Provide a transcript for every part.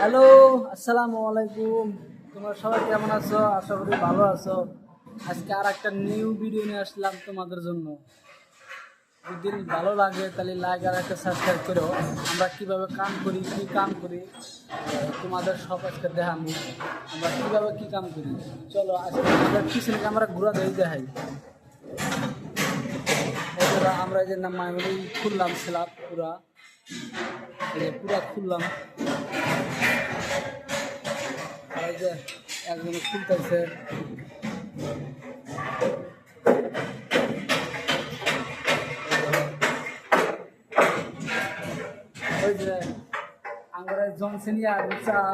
Hello, আসসালামু আলাইকুম। তোমরা সবাই কেমন আছো? আশা করি ভালো আছো। আজকে আর একটা নিউ ভিডিও নিয়ে আসলাম তোমাদের জন্য। যদি ভালো লাগে তাহলে লাইক আর একটা সাবস্ক্রাইব করো। আমরা কিভাবে কাম করি, কি কাম করি, তোমাদের সব আজকে দেখাবো। আমরা কিভাবে কি কাম করি। চলো আজকে আমাদের পিছনে আমরা ঘোরা দেখাই। এবার আমরা এই যে মাইমুনি খুললাম স্ল্যাব পুরা, পুরা খুললাম। আর এই যে একজনে খুলতেছে। ওই যে আমরা জনসেনিয়া বিচার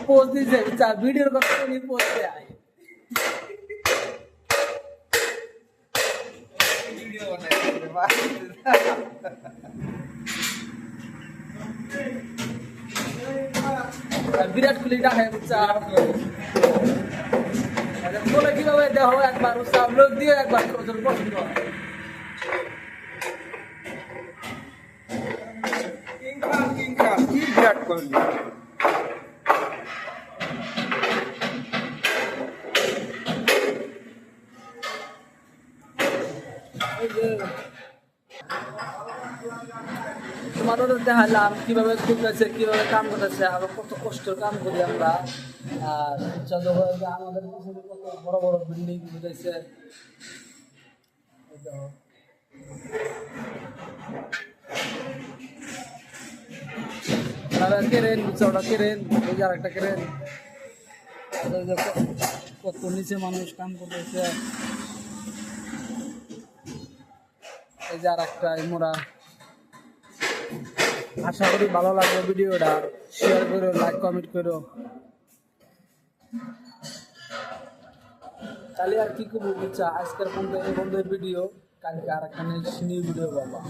পোস্ট দিয়েছে বিচার ভিডিওর কথা নিয়ে পোস্ট দেয়। বিরাট কোহলি ডাকে বিচার বলে কিভাবে দেখো একবার উৎসাহ লোক দিয়ে একবার পছন্দ কি বিরাট কোহলি তোমাদের দেখালাম কিভাবে খুলতেছে, কিভাবে কাম করতেছে, আরো কত কষ্ট কাম করি আমরা। আর আমাদের পিছনে কত বড় বড় বিল্ডিং বুঝাইছে। কেরেন ওটা কেরেন, ওই যে আরেকটা কেরেন। কত নিচে মানুষ কাম করতেছে। এই যে আর একটা মোরা। আশা করি ভালো লাগবে ভিডিওটা। শেয়ার করো, লাইক কমেন্ট করো। তাহলে আর কি করবো বুঝছা, আজকের বন্ধের ভিডিও, কালকে আর একটা নিউ ভিডিও পাবা।